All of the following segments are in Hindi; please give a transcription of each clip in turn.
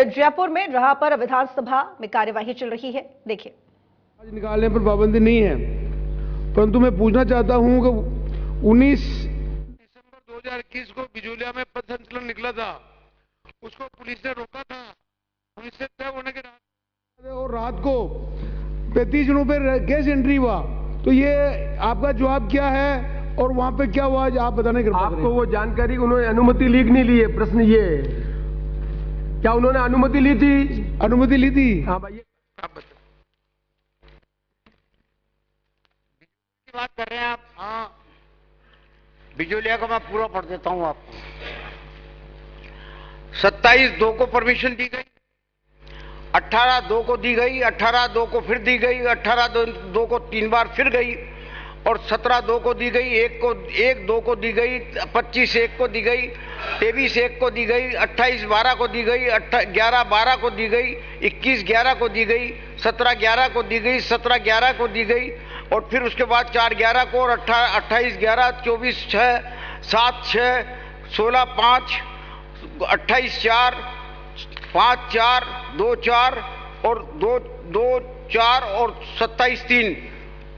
जयपुर में रहा पर विधानसभा में कार्यवाही चल रही है, देखिए। आज निकालने पर पाबंदी नहीं है, परंतु मैं पूछना चाहता हूं कि 19 दिसंबर 2021 को बिजोलिया में पथ संचलन निकला था, उसको पुलिस ने रोका था। पुलिस से तय होने के बाद और रात को 35 जनों पर गैस एंट्री हुआ, तो ये आपका जवाब क्या है और वहां पे क्या हुआ आप बताने के। आपको वो जानकारी, उन्होंने अनुमति ली नहीं ली है? प्रश्न ये, क्या उन्होंने अनुमति ली थी? अनुमति ली थी। हाँ भाई, आप बताओ की बात कर रहे हैं आप। हाँ, बिजोलिया का मैं पूरा पढ़ देता हूं आपको। 27/2 को परमिशन दी गई, 18/2 को दी गई, 18/2 को फिर दी गई, 18/2 को 3 बार फिर गई और 17/2 को दी गई, 1/2 को दी गई, 25/1 को दी गई, 23/1 को दी गई, 28/12 को दी गई, 11/12 को दी गई, 21/11 को दी गई, 17/11 को दी गई, 17/11 को दी गई और फिर उसके बाद 4/11 को और 28/11, 24/6, 7/6, 16/5, 28/4, 5/4, 2/4 और 2/4 और 27/3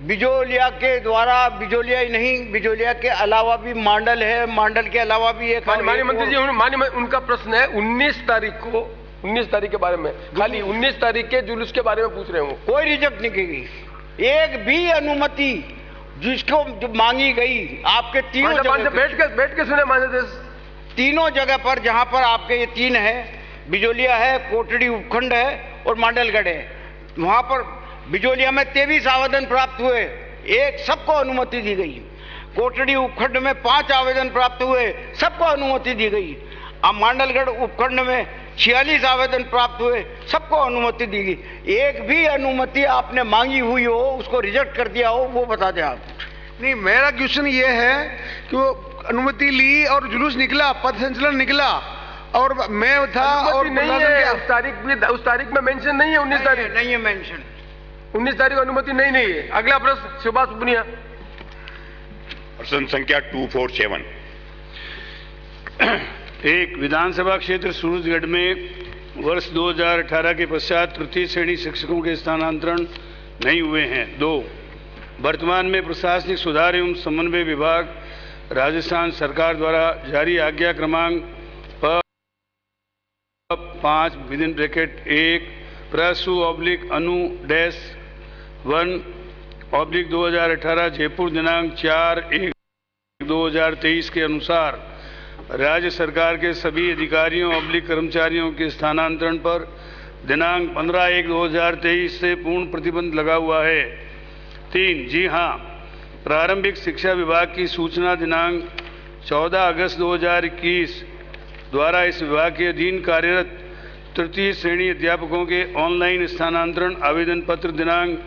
बिजोलिया के द्वारा, बिजोलिया ही नहीं, बिजोलिया के अलावा भी मांडल है, मांडल के अलावा भी एक। माननीय मंत्री जी, उनका प्रश्न है 19 तारीख को, 19 तारीख के बारे में, खाली 19 तारीख के जुलूस के बारे में पूछ रहे हूँ। कोई रिजेक्ट नहीं की गई, एक भी अनुमति जिसको जो मांगी गई आपके तीनों जगह बैठ के सुने मान्य, तीनों जगह पर, जहां पर आपके ये 3 है, बिजोलिया है, कोटड़ी उपखंड है और मांडलगढ़ है, वहां पर बिजोलिया में 23 आवेदन प्राप्त हुए, एक सबको अनुमति दी गई। कोटड़ी उपखंड में 5 आवेदन प्राप्त हुए, सबको अनुमति दी गई। अब मांडलगढ़ उपखंड में 46 आवेदन प्राप्त हुए, सबको अनुमति दी गई। एक भी अनुमति आपने मांगी हुई हो, उसको रिजेक्ट कर दिया हो, वो बता दें आप। नहीं, मेरा क्वेश्चन ये है कि वो अनुमति ली और जुलूस निकला, पथ संचलन निकला और मैं था और नहीं है उस तारीख में मेंशन नहीं है। 19 तारीख नहीं है मेंशन, 19 तारीख को अनुमति नहीं है। अगला प्रश्न सुभाष पुनिया, प्रश्न संख्या 247। एक, विधानसभा क्षेत्र सूरजगढ़ में वर्ष 2018 के पश्चात तृतीय श्रेणी शिक्षकों के स्थानांतरण नहीं हुए हैं। 2, वर्तमान में प्रशासनिक सुधार एवं समन्वय विभाग राजस्थान सरकार द्वारा जारी आज्ञा क्रमांक 5 विदिन ब्रैकेट 1 /अनु-1/2018 जयपुर दिनांक 4/1/2023 के अनुसार राज्य सरकार के सभी अधिकारियों कर्मचारियों के स्थानांतरण पर दिनांक 15/1/2023 से पूर्ण प्रतिबंध लगा हुआ है। 3, जी हाँ, प्रारंभिक शिक्षा विभाग की सूचना दिनांक 14 अगस्त 2021 द्वारा इस विभाग के अधीन कार्यरत तृतीय श्रेणी अध्यापकों के ऑनलाइन स्थानांतरण आवेदन पत्र दिनांक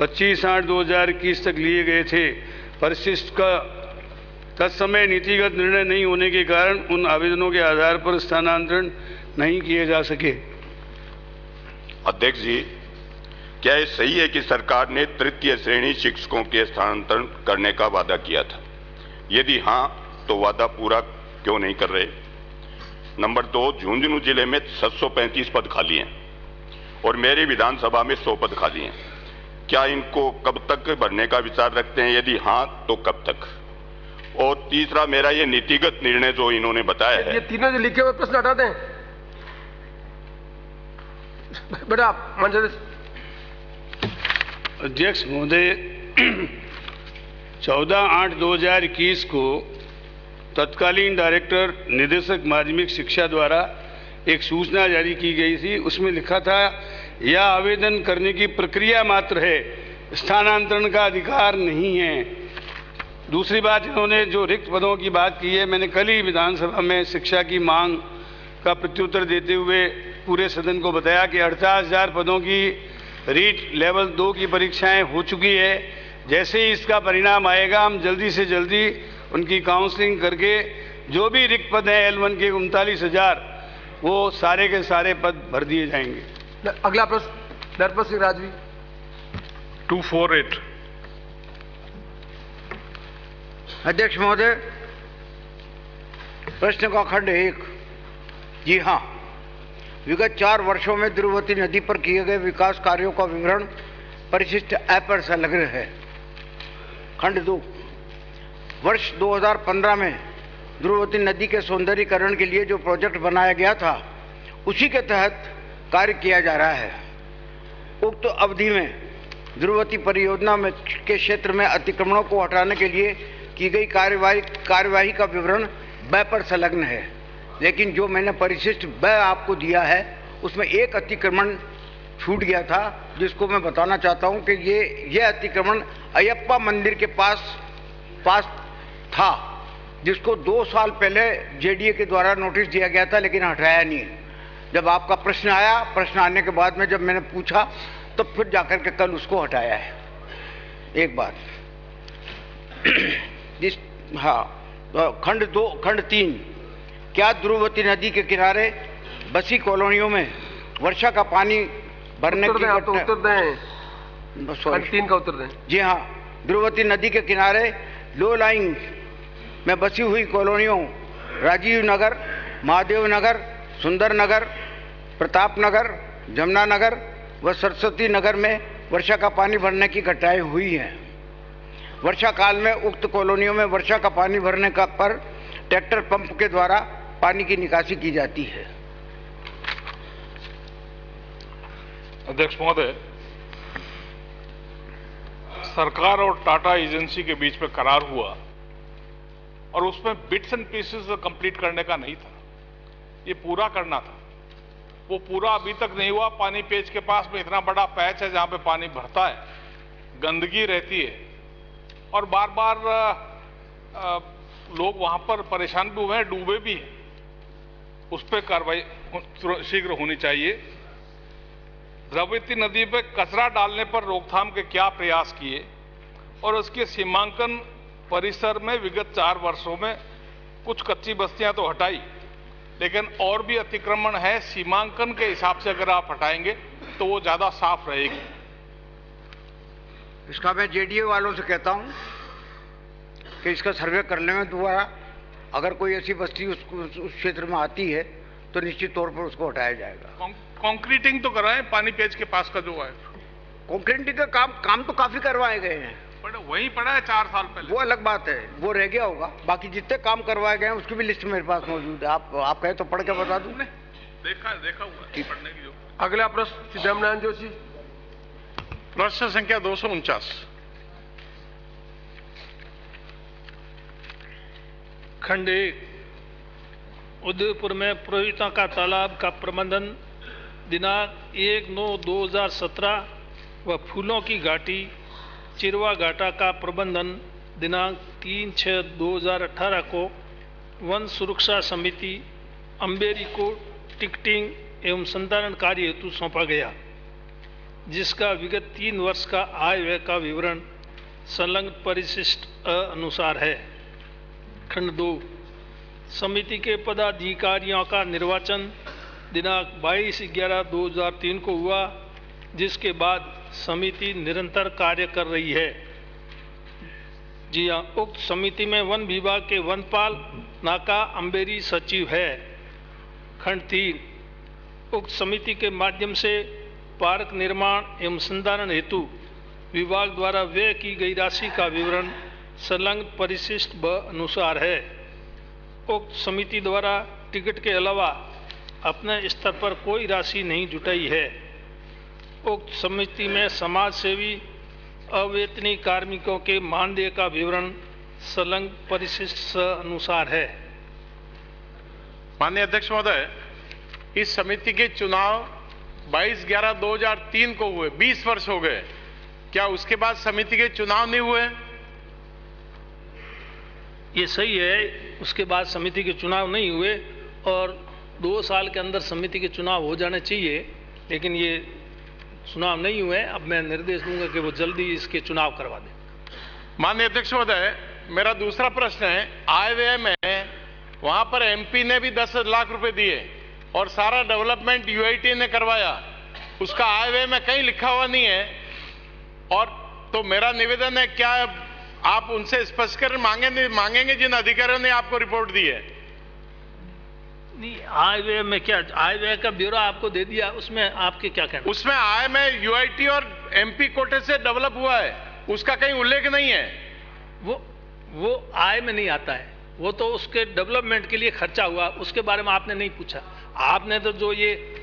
25/8/2021 तक लिए गए थे। परिशिष्ट का तत्समय नीतिगत निर्णय नहीं होने के कारण उन आवेदनों के आधार पर स्थानांतरण नहीं किए जा सके। अध्यक्ष जी, क्या ये सही है कि सरकार ने तृतीय श्रेणी शिक्षकों के स्थानांतरण करने का वादा किया था? यदि हाँ, तो वादा पूरा क्यों नहीं कर रहे? नंबर 2, झुंझुनू जिले में 735 पद खाली हैं और मेरी विधानसभा में 100 पद खाली हैं। क्या इनको कब तक भरने का विचार रखते हैं? यदि हाँ, तो कब तक? और तीसरा, मेरा ये नीतिगत निर्णय जो इन्होंने बताया है, ये तीनों जो लिखे हुए प्रश्न हटा दें बेटा। अध्यक्ष महोदय, 14/8/2021 को तत्कालीन डायरेक्टर निदेशक माध्यमिक शिक्षा द्वारा एक सूचना जारी की गई थी। उसमें लिखा था, यह आवेदन करने की प्रक्रिया मात्र है, स्थानांतरण का अधिकार नहीं है। दूसरी बात, इन्होंने जो रिक्त पदों की बात की है, मैंने कल ही विधानसभा में शिक्षा की मांग का प्रत्युत्तर देते हुए पूरे सदन को बताया कि 48,000 पदों की रीट लेवल 2 की परीक्षाएं हो चुकी है। जैसे ही इसका परिणाम आएगा, हम जल्दी से जल्दी उनकी काउंसलिंग करके जो भी रिक्त पद हैं L1 के 39,000, वो सारे के सारे पद भर दिए जाएंगे। अगला प्रश्न नरपत सिंह राजवी, 248। अध्यक्ष महोदय, प्रश्न का खंड 1, जी हाँ, विगत 4 वर्षों में द्रुवती नदी पर किए गए विकास कार्यों का विवरण परिशिष्ट ऐप पर संलग्न है। खंड 2, वर्ष 2015 में द्रुवती नदी के सौंदर्यीकरण के लिए जो प्रोजेक्ट बनाया गया था उसी के तहत कार्य किया जा रहा है। उक्त अवधि में द्रुवती परियोजना में के क्षेत्र में अतिक्रमणों को हटाने के लिए की गई कार्यवाही का विवरण ब पर संलग्न है, लेकिन जो मैंने परिशिष्ट ब आपको दिया है उसमें एक अतिक्रमण छूट गया था, जिसको मैं बताना चाहता हूं कि ये अतिक्रमण अयप्पा मंदिर के पास था, जिसको 2 साल पहले जेडीए के द्वारा नोटिस दिया गया था, लेकिन हटाया नहीं। जब आपका प्रश्न आया, प्रश्न आने के बाद में जब मैंने पूछा तो फिर जाकर के कल उसको हटाया है। एक बात खंड 3, क्या द्रुवती नदी के किनारे बसी कॉलोनियों में वर्षा का पानी भरने की उत्तर दें। खंड 3 का उत्तर दें। जी हाँ, द्रुवती नदी के किनारे लो लाइंग में बसी हुई कॉलोनियों राजीव नगर, महादेव नगर, सुंदर नगर, प्रताप नगर, जमुना नगर व सरस्वती नगर में वर्षा का पानी भरने की घटनाएं हुई हैं। वर्षा काल में उक्त कॉलोनियों में वर्षा का पानी भरने का पर ट्रैक्टर पंप के द्वारा पानी की निकासी की जाती है। अध्यक्ष महोदय, सरकार और टाटा एजेंसी के बीच में करार हुआ और उसमें बिट्स एंड पीसेस कंप्लीट करने का नहीं था, ये पूरा करना था। वो पूरा अभी तक नहीं हुआ। पानी पेच के पास में इतना बड़ा पैच है जहां पे पानी भरता है, गंदगी रहती है और बार बार लोग वहां पर परेशान भी हुए हैं, डूबे भी हैं। उस पर कार्रवाई शीघ्र होनी चाहिए। द्रुवती नदी पे कचरा डालने पर रोकथाम के क्या प्रयास किए और उसके सीमांकन परिसर में विगत 4 वर्षों में कुछ कच्ची बस्तियां तो हटाई, लेकिन और भी अतिक्रमण है। सीमांकन के हिसाब से अगर आप हटाएंगे तो वो ज्यादा साफ रहेगी। इसका मैं जेडीए वालों से कहता हूं कि इसका सर्वे करने में दोबारा अगर कोई ऐसी बस्ती उस क्षेत्र में आती है तो निश्चित तौर पर उसको हटाया जाएगा। कंक्रीटिंग तो कराएं, पानी पेज के पास का जो है कंक्रीटिंग का काम तो काफी करवाए गए हैं, वहीं पड़ा है 4 साल पहले। वो अलग बात है, वो रह गया होगा। बाकी जितने काम करवाए गए हैं उसकी भी लिस्ट मेरे पास मौजूद है। आप कहें तो पढ़ के बता दूं। देखा हुआ पढ़ने की जो। अगला प्रश्न सिद्धामनारायण जोशी। प्रश्न संख्या 249। खंड 1, उदयपुर में पुरोहिता का तालाब का प्रबंधन दिनांक 1/9/2017 व फूलों की घाटी चिरवा घाटा का प्रबंधन दिनांक 3/6/2018 को वन सुरक्षा समिति अम्बेरी को टिकटिंग एवं संधारण कार्य हेतु सौंपा गया, जिसका विगत 3 वर्ष का आय व्यय का विवरण संलग्न परिशिष्ट अनुसार है। खंड 2, समिति के पदाधिकारियों का निर्वाचन दिनांक 22/11/2003 को हुआ, जिसके बाद समिति निरंतर कार्य कर रही है। जी हाँ, उक्त समिति में वन विभाग के वनपाल नाका अम्बेरी सचिव है। खंड 3, उक्त समिति के माध्यम से पार्क निर्माण एवं संधारण हेतु विभाग द्वारा व्यय की गई राशि का विवरण संलग्न परिशिष्ट ब अनुसार है। उक्त समिति द्वारा टिकट के अलावा अपने स्तर पर कोई राशि नहीं जुटाई है। उक्त समिति में समाज सेवी अवेतनी कार्मिकों के मानदेय का विवरण संलग्न परिशिष्ट अनुसार है। माननीय अध्यक्ष महोदय, इस समिति के चुनाव 22/11/2003 को हुए, 20 वर्ष हो गए। क्या उसके बाद समिति के चुनाव नहीं हुए? ये सही है, उसके बाद समिति के चुनाव नहीं हुए और 2 साल के अंदर समिति के चुनाव हो जाने चाहिए, लेकिन ये चुनाव नहीं हुए। अब मैं निर्देश दूंगा कि वो जल्दी इसके चुनाव करवा दें। माननीय अध्यक्ष महोदय, मेरा दूसरा प्रश्न है, आय व्यय में वहां पर एमपी ने भी 10 लाख रुपए दिए और सारा डेवलपमेंट यूआईटी ने करवाया, उसका आय व्यय में कहीं लिखा हुआ नहीं है। और तो मेरा निवेदन है, क्या आप उनसे स्पष्टीकरण मांगेंगे जिन अधिकारियों ने आपको रिपोर्ट दी है? नहीं, आय व्यय में क्या, आय व्यय का ब्यौरा आपको दे दिया, उसमें आपके क्या कहना? उसमें आय में यूआईटी और एमपी कोटे से डेवलप हुआ है, उसका कहीं उल्लेख नहीं है। वो आय में नहीं आता है, वो तो उसके डेवलपमेंट के लिए खर्चा हुआ, उसके बारे में आपने नहीं पूछा। आपने तो जो ये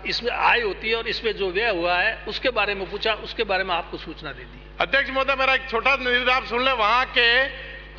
इसमें आय होती है और इसमें जो व्यय हुआ है उसके बारे में पूछा, उसके बारे में आपको सूचना दे दी। अध्यक्ष महोदय, मेरा एक छोटा निवेदन आप सुन ले। वहां के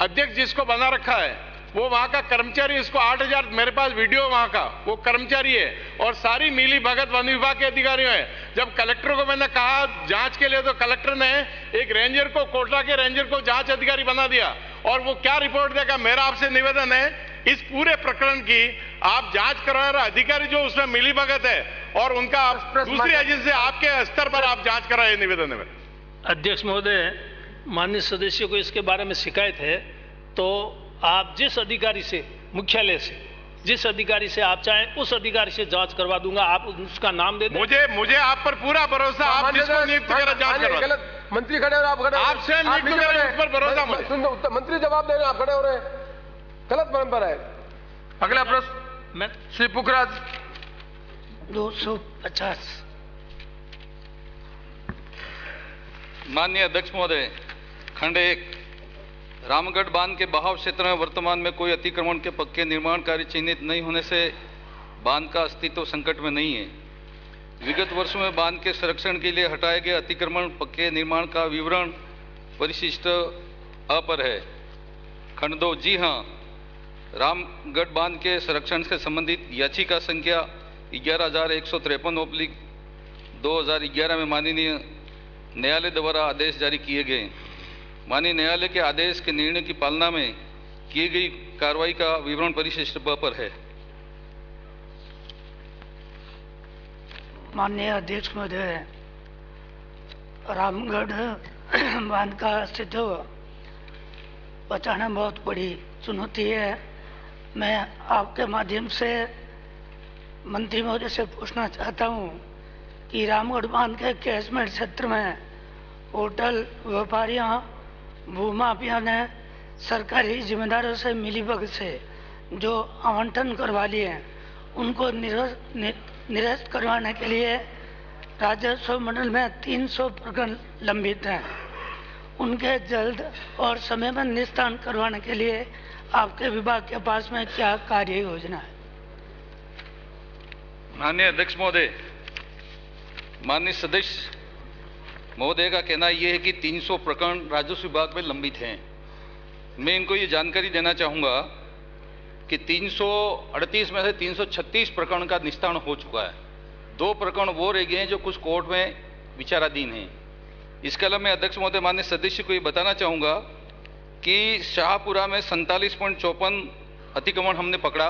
अध्यक्ष जिसको बना रखा है वो वहां का कर्मचारी, इसको 8,000, मेरे पास वीडियो वहां का, वो कर्मचारी है और सारी मिली भगत वन विभाग के अधिकारियों है। जब कलेक्टर को मैंने कहा जांच के लिए तो कलेक्टर ने एक रेंजर को, कोटा के रेंजर को जांच अधिकारी बना दिया और वो क्या रिपोर्ट देगा। मेरा आपसे निवेदन है इस पूरे प्रकरण की आप जांच करवा रहे अधिकारी जो उसमें मिली भगत है और उनका दूसरी एजेंसी से आपके स्तर पर आप जांच कराए, निवेदन है। अध्यक्ष महोदय, माननीय सदस्य को इसके बारे में शिकायत है तो आप जिस अधिकारी से, मुख्यालय से जिस अधिकारी से आप चाहें उस अधिकारी से जांच करवा दूंगा। आप उसका नाम दे दें। मुझे आप पर पूरा भरोसा, आप जिसको नियुक्त करें जांच करवा। मंत्री खड़े हो रहे, आप खड़े, आप स्वयं नियुक्त करें, उस पर भरोसा मुझे। सुन, मंत्री जवाब दे रहे हैं, आप खड़े हो रहे हैं, गलत परंपरा है। अगला प्रश्न श्री पुखराज 250। माननीय अध्यक्ष महोदय, खंड 1, रामगढ़ बांध के बहाव क्षेत्र में वर्तमान में कोई अतिक्रमण के पक्के निर्माण कार्य चिन्हित नहीं होने से बांध का अस्तित्व संकट में नहीं है। विगत वर्षों में बांध के संरक्षण के लिए हटाए गए अतिक्रमण पक्के निर्माण का विवरण परिशिष्ट अ पर है। खंड 2, जी हाँ, रामगढ़ बांध के संरक्षण से संबंधित याचिका संख्या 11,153/2011 में माननीय न्यायालय द्वारा आदेश जारी किए गए। माननीय न्यायालय के आदेश के निर्णय की पालना में की गई कार्रवाई का विवरण परिशिष्ट ब पर है। माननीय अध्यक्ष महोदय, रामगढ़ बांध का अस्तित्व बचाना बहुत बड़ी चुनौती है। मैं आपके माध्यम से मंत्री महोदय से पूछना चाहता हूं कि रामगढ़ बांध के कैचमेंट क्षेत्र में होटल, व्यापारियों, भूमाफिया ने सरकारी जिम्मेदारों से मिलीभगत से जो आवंटन करवा लिए हैं उनको निरस्त करवाने के लिए राजस्व मंडल में 300 प्रकरण लंबित हैं। उनके जल्द और समय में निस्तारण करवाने के लिए आपके विभाग के पास में क्या कार्य योजना है? माननीय अध्यक्ष महोदय, माननीय सदस्य महोदय का कहना यह है कि 300 प्रकरण राजस्व विभाग में लंबित हैं। मैं इनको ये जानकारी देना चाहूँगा कि 338 में से 336 प्रकरण का निस्तारण हो चुका है। 2 प्रकरण वो रह गए हैं जो कुछ कोर्ट में विचाराधीन हैं। इसके अलावा मैं अध्यक्ष महोदय माननीय सदस्य को ये बताना चाहूँगा कि शाहपुरा में 47.54 अतिक्रमण हमने पकड़ा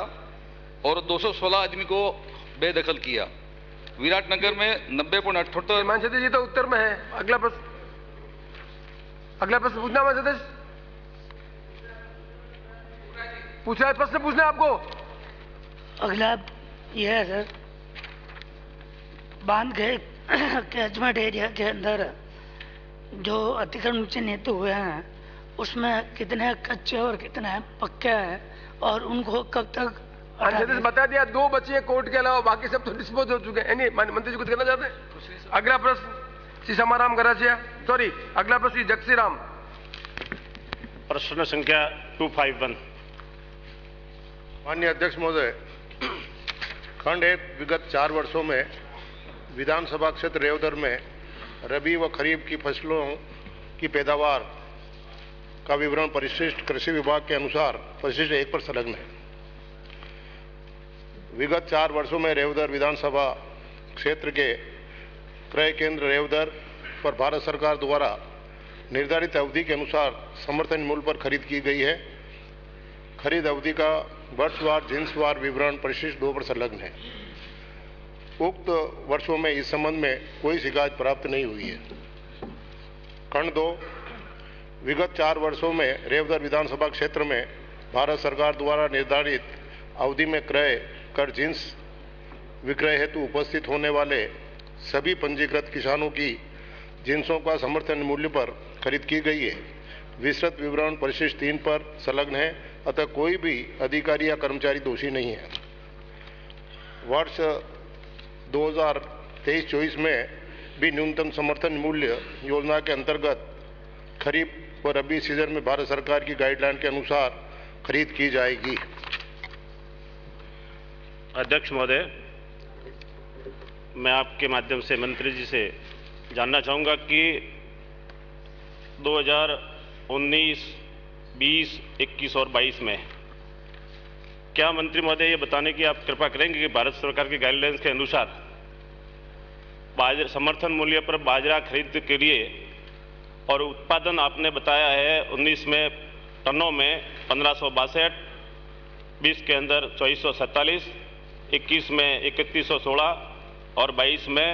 और 216 आदमी को बेदखल किया। विराटनगर में 90.78। मान सदस्य जी तो उत्तर में है। अगला प्रश्न पूछना मान सदस्य पूछ रहा है, प्रश्न पूछना है आपको। अगला यह है सर, बांध के कैचमेंट एरिया के अंदर जो अतिक्रमण चिन्हित हुए हैं उसमें कितने कच्चे और कितने पक्के हैं और उनको कब तक बता दिया। 2 बचे हैं कोर्ट के अलावा, बाकी सब तो डिस्पोज हो चुके हैं। मंत्री जी कुछ कहना चाहते हैं? अगला प्रश्न श्री समाराम गरासिया, सॉरी, अगला प्रश्न श्री जगसी राम। प्रश्न संख्या 251। माननीय अध्यक्ष महोदय, खंड 1, विगत 4 वर्षों में विधानसभा क्षेत्र रेवदर में रबी व खरीफ की फसलों की पैदावार का विवरण परिशिष्ट कृषि विभाग के अनुसार परिशिष्ट 1 पर संलग्न है। विगत 4 वर्षों में रेवदर विधानसभा क्षेत्र के क्रय केंद्र रेवदर पर भारत सरकार द्वारा निर्धारित अवधि के अनुसार समर्थन मूल्य पर खरीद की गई है। खरीद अवधि का वर्षवार जिन्सवार विवरण परिशिष्ट 2 पर संलग्न है। उक्त वर्षों में इस संबंध में कोई शिकायत प्राप्त नहीं हुई है। खंड 2, विगत 4 वर्षों में रेवदर विधानसभा क्षेत्र में भारत सरकार द्वारा निर्धारित अवधि में क्रय कर जिन्स विक्रय हेतु उपस्थित होने वाले सभी पंजीकृत किसानों की जिन्सों का समर्थन मूल्य पर खरीद की गई है। विस्तृत विवरण परिशिष्ट 3 पर संलग्न है, अतः कोई भी अधिकारी या कर्मचारी दोषी नहीं है। वर्ष 2023-24 में भी न्यूनतम समर्थन मूल्य योजना के अंतर्गत खरीफ और रबी सीजन में भारत सरकार की गाइडलाइन के अनुसार खरीद की जाएगी। अध्यक्ष महोदय, मैं आपके माध्यम से मंत्री जी से जानना चाहूँगा कि 2019, 20, 21 और 22 में क्या मंत्री महोदय ये बताने की आप कृपा करेंगे कि भारत सरकार की गाइडलाइंस के अनुसार समर्थन मूल्य पर बाजरा खरीद के लिए और उत्पादन आपने बताया है 19 में टनों में 1562, 20 के अंदर 2447, 21 में 3116 और 22 में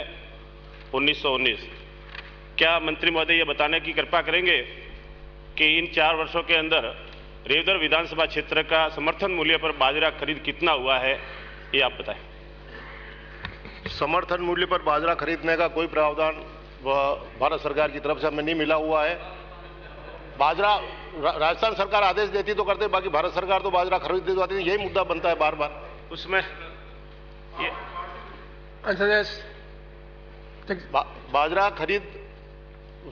1919। क्या मंत्री महोदय ये बताने की कृपा करेंगे कि इन 4 वर्षों के अंदर रेवदर विधानसभा क्षेत्र का समर्थन मूल्य पर बाजरा खरीद कितना हुआ है, ये आप बताएं। समर्थन मूल्य पर बाजरा खरीदने का कोई प्रावधान भारत सरकार की तरफ से हमें नहीं मिला हुआ है। बाजरा राजस्थान सरकार आदेश देती तो करते, बाकी भारत सरकार तो बाजरा खरीद दिलवाती है। यही मुद्दा बनता है बार बार उसमें। बाजरा खरीद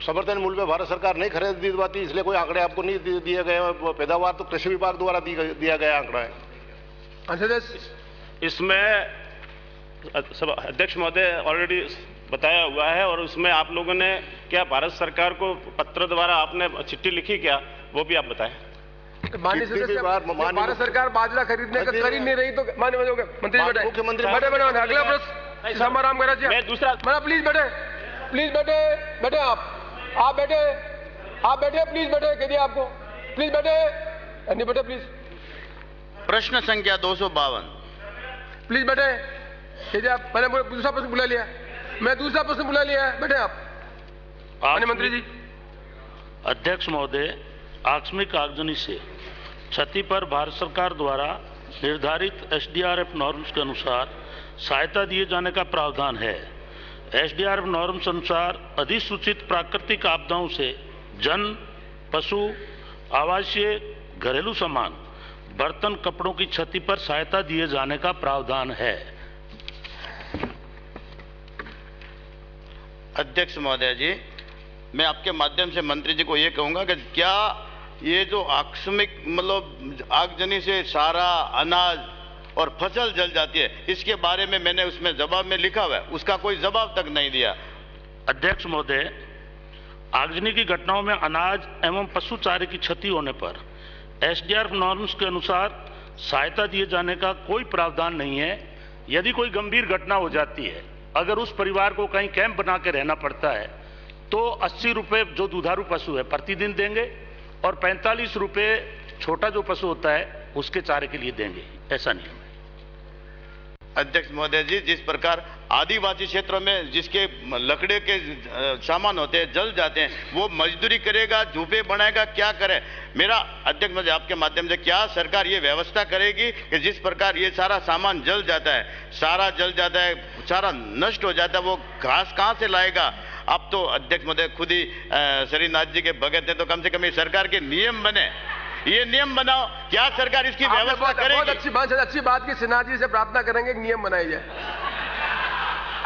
समर्थन मूल्य पे भारत सरकार नहीं खरीद दिलवाती, इसलिए कोई आंकड़े आपको नहीं दिए गए। पैदावार तो कृषि विभाग द्वारा दिया गया आंकड़ा है। इसमें अध्यक्ष महोदय ऑलरेडी बताया हुआ है, और उसमें आप लोगों ने क्या भारत सरकार को पत्र द्वारा आपने चिट्ठी लिखी क्या, वो भी आप बताएं। भारत सरकार बाजरा खरीदने का कर ही नहीं रही तो माननीय मंत्री बैठे, मुख्यमंत्री बैठे। अगला प्रश्न सीताराम गरासिया। मैं दूसरा प्लीज बैठे, प्लीज बैठे आप बैठे प्लीज बैठे, कह दिया आपको, प्लीज बैठे, नहीं बैठे प्लीज। प्रश्न संख्या 252, प्लीज बैठे, कह दिया आप। मैंने दूसरा प्रश्न बुला लिया, बैठे आप माननीय मंत्री जी। अध्यक्ष महोदय, आकस्मिक आगजनी से क्षति पर भारत सरकार द्वारा निर्धारित SDRF नॉर्म्स के अनुसार सहायता दिए जाने का प्रावधान है। SDRF नॉर्म्स अनुसार अधिसूचित प्राकृतिक आपदाओं से जन, पशु, आवासीय, घरेलू सामान, बर्तन, कपड़ों की क्षति पर सहायता दिए जाने का प्रावधान है। अध्यक्ष महोदय जी, मैं आपके माध्यम से मंत्री जी को ये कहूंगा कि क्या ये जो आकस्मिक मतलब आगजनी से सारा अनाज और फसल जल जाती है, इसके बारे में मैंने उसमें जवाब में लिखा हुआ है, उसका कोई जवाब तक नहीं दिया। अध्यक्ष महोदय, आगजनी की घटनाओं में अनाज एवं पशु चारे की क्षति होने पर SDRF नॉर्म्स के अनुसार सहायता दिए जाने का कोई प्रावधान नहीं है। यदि कोई गंभीर घटना हो जाती है, अगर उस परिवार को कहीं कैंप बना के रहना पड़ता है, तो 80 रुपये जो दुधारू पशु है प्रतिदिन देंगे, और 45 रुपये छोटा जो पशु होता है उसके चारे के लिए देंगे। ऐसा नहीं है। अध्यक्ष महोदय जी, जिस प्रकार आदिवासी क्षेत्रों में जिसके लकड़े के सामान होते हैं जल जाते हैं, वो मजदूरी करेगा, झूपे बनाएगा, क्या करे? मेरा अध्यक्ष महोदय आपके माध्यम से, क्या सरकार ये व्यवस्था करेगी कि जिस प्रकार ये सारा सामान जल जाता है, सारा जल जाता है, सारा नष्ट हो जाता है, वो घास कहाँ से लाएगा? आप तो अध्यक्ष महोदय खुद ही श्रीनाथ जी के भगत हैं, तो कम से कम ये सरकार के नियम बने, ये नियम बनाओ। क्या सरकार इसकी व्यवस्था करेगी? बहुत अच्छी बात की, श्रीनाथ जी से प्रार्थना करेंगे कि नियम बनाई जाए।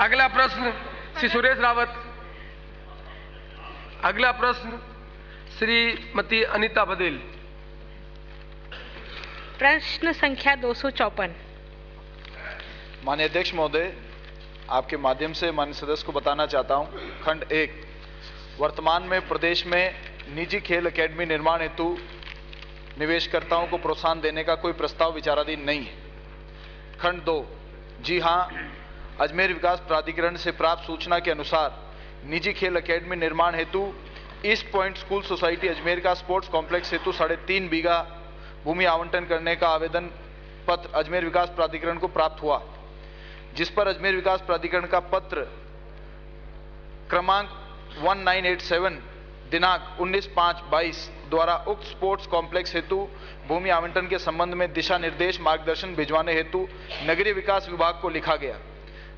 अगला प्रश्न श्री सुरेश रावत। अगला प्रश्न श्रीमती अनीता बदेल। प्रश्न संख्या 254। माननीय अध्यक्ष महोदय, आपके माध्यम से माननीय सदस्य को बताना चाहता हूं, खंड 1, वर्तमान में प्रदेश में निजी खेल एकेडमी निर्माण हेतु निवेशकर्ताओं को प्रोत्साहन देने का कोई प्रस्ताव विचाराधीन नहीं है। खंड 2, जी हां, अजमेर विकास प्राधिकरण से प्राप्त सूचना के अनुसार निजी खेल एकेडमी निर्माण हेतु east point school society Ajmer का स्पोर्ट्स कॉम्प्लेक्स हेतु 3.5 बीघा भूमि आवंटन करने का आवेदन पत्र अजमेर विकास प्राधिकरण को प्राप्त हुआ, जिस पर अजमेर विकास प्राधिकरण का पत्र क्रमांक 1987 दिनांक 19/5/22 द्वारा उक्त स्पोर्ट्स कॉम्प्लेक्स हेतु भूमि आवंटन के संबंध में दिशा निर्देश मार्गदर्शन भिजवाने हेतु नगरीय विकास विभाग को लिखा गया।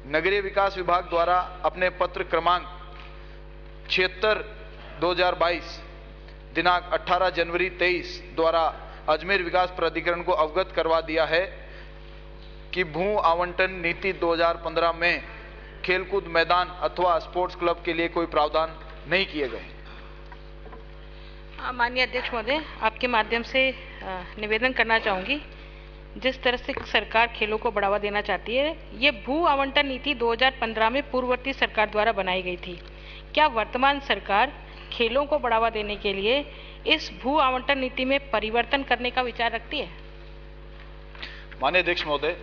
नगरीय विकास विभाग द्वारा अपने पत्र क्रमांक 76/2022 दिनांक 18 जनवरी 23 द्वारा अजमेर विकास प्राधिकरण को अवगत करवा दिया है कि भू आवंटन नीति 2015 में खेलकूद मैदान अथवा स्पोर्ट्स क्लब के लिए कोई प्रावधान नहीं किए गए। माननीय अध्यक्ष महोदय, आपके माध्यम से निवेदन करना चाहूंगी, जिस तरह से सरकार खेलों को बढ़ावा देना चाहती है, ये भू आवंटन नीति 2015 में पूर्ववर्ती सरकार द्वारा बनाई गई थी। क्या वर्तमान सरकार खेलों को बढ़ावा देने के लिए इस भू आवंटन नीति में परिवर्तन करने का विचार रखती है? माननीय अध्यक्ष महोदय,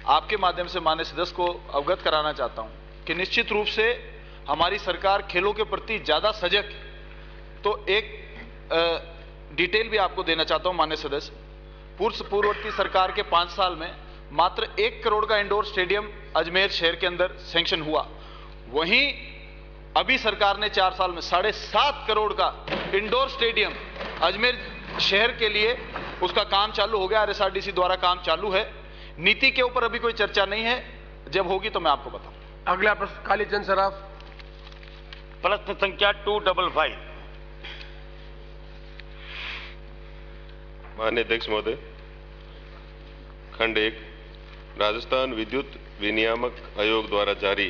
आपके माध्यम से माननीय सदस्य को अवगत कराना चाहता हूं कि निश्चित रूप से हमारी सरकार खेलों के प्रति ज्यादा सजग। तो एक डिटेल भी आपको देना चाहता हूं माननीय सदस्य, पूर्ववर्ती सरकार के 5 साल में मात्र 1 करोड़ का इंडोर स्टेडियम अजमेर शहर के अंदर सैंक्शन हुआ। वहीं अभी सरकार ने 4 साल में 7.5 करोड़ का इंडोर स्टेडियम अजमेर शहर के लिए उसका काम चालू हो गया। RSRDC द्वारा काम चालू है। नीति के ऊपर अभी कोई चर्चा नहीं है, जब होगी तो मैं आपको बताऊं। अगला प्रश्न कालीचंद सराफ, प्रश्न संख्या 255। माननीय अध्यक्ष महोदय, खंड 1, राजस्थान विद्युत विनियामक आयोग द्वारा जारी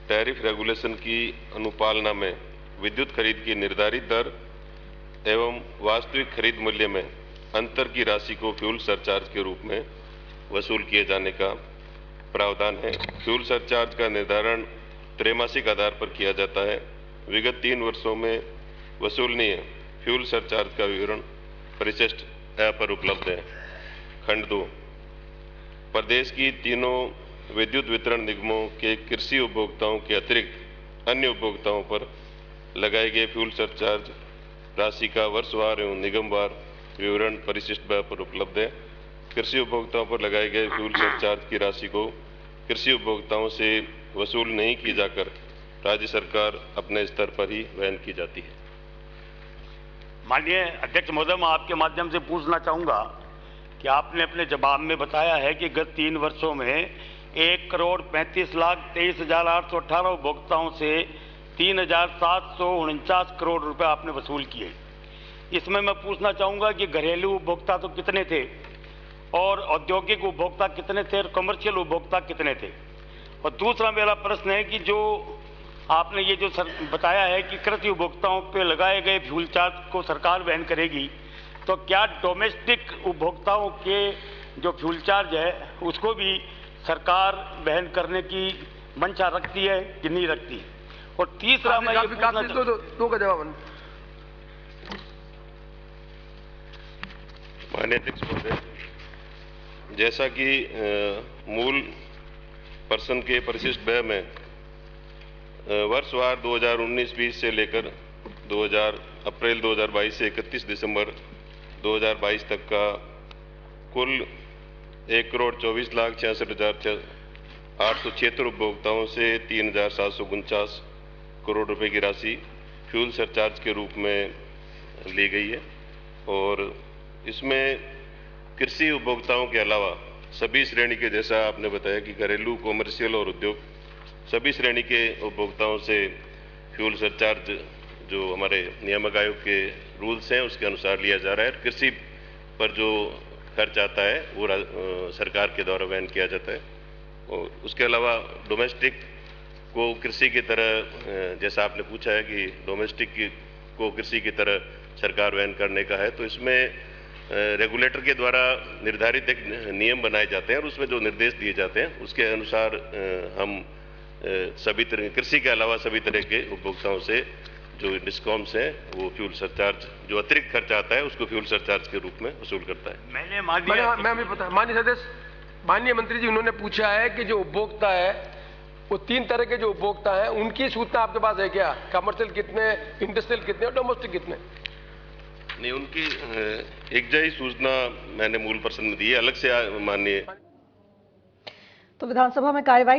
टैरिफ रेगुलेशन की अनुपालना में विद्युत खरीद की निर्धारित दर एवं वास्तविक खरीद मूल्य में अंतर की राशि को फ्यूल सरचार्ज के रूप में वसूल किए जाने का प्रावधान है। फ्यूल सरचार्ज का निर्धारण त्रैमासिक आधार पर किया जाता है। विगत 3 वर्षों में वसूलनीय फ्यूल सरचार्ज का विवरण परिशिष्ट ऐप पर उपलब्ध है। खंड 2, प्रदेश की तीनों विद्युत वितरण निगमों के कृषि उपभोक्ताओं के अतिरिक्त अन्य उपभोक्ताओं पर लगाए गए फ्यूल सरचार्ज राशि का वर्षवार एवं निगमवार विवरण परिशिष्ट ऐप पर उपलब्ध है। कृषि उपभोक्ताओं पर लगाए गए फ्यूल सरचार्ज की राशि को कृषि उपभोक्ताओं से वसूल नहीं की जाकर राज्य सरकार अपने स्तर पर ही वहन की जाती है। माननीय अध्यक्ष महोदय, मैं आपके माध्यम से पूछना चाहूंगा कि आपने अपने जवाब में बताया है कि गत 3 वर्षों में 1,35,23,818 उपभोक्ताओं से 3,749 करोड़ रुपए आपने वसूल किए। इसमें मैं पूछना चाहूंगा कि घरेलू उपभोक्ता तो कितने थे और औद्योगिक उपभोक्ता कितने थे और कमर्शियल उपभोक्ता कितने थे? और दूसरा मेरा प्रश्न है कि जो आपने ये जो बताया है कि कृषि उपभोक्ताओं पे लगाए गए फ्यूल चार्ज को सरकार वहन करेगी, तो क्या डोमेस्टिक उपभोक्ताओं के जो फ्यूल चार्ज है उसको भी सरकार वहन करने की मंशा रखती है कि नहीं रखती? और तीसरा मैं दो का जवाब। माननीय अध्यक्ष महोदय, जैसा कि मूल प्रश्न के परिशिष्ट व्यय में वर्षवार 2019-20 से लेकर अप्रैल 2022 से 31 दिसंबर 2022 तक का कुल 1,24,66,876 उपभोक्ताओं से 3,749 करोड़ रुपए की राशि फ्यूल सरचार्ज के रूप में ली गई है। और इसमें कृषि उपभोक्ताओं के अलावा सभी श्रेणी के, जैसा आपने बताया कि घरेलू, कॉमर्शियल और उद्योग, सभी श्रेणी के उपभोक्ताओं से फ्यूल सरचार्ज जो हमारे नियामक आयोग के रूल्स हैं उसके अनुसार लिया जा रहा है। कृषि पर जो खर्च आता है वो सरकार के द्वारा वहन किया जाता है। और उसके अलावा डोमेस्टिक को कृषि की तरह, जैसा आपने पूछा है कि डोमेस्टिक को कृषि की तरह सरकार वहन करने का है, तो इसमें रेगुलेटर के द्वारा निर्धारित एक नियम बनाए जाते हैं और उसमें जो निर्देश दिए जाते हैं उसके अनुसार हम सभी तरह, कृषि के अलावा सभी तरह के उपभोक्ताओं से जो डिस्कॉम्स हैं वो फ्यूल सरचार्ज जो अतिरिक्त खर्च आता है उसको फ्यूल सरचार्ज के रूप में वसूल करता है। मैं भी पता, माननीय सदस्य, माननीय मंत्री जी, उन्होंने पूछा है कि जो उपभोक्ता है वो 3 तरह के जो उपभोक्ता हैं उनकी सूचना आपके पास है क्या? कमर्शियल कितने, इंडस्ट्रियल कितने और डोमेस्टिक कितने? नहीं, उनकी एक जैसी सूचना मैंने मूल प्रश्न में दी है, अलग से माननीय। तो विधानसभा में कार्यवाही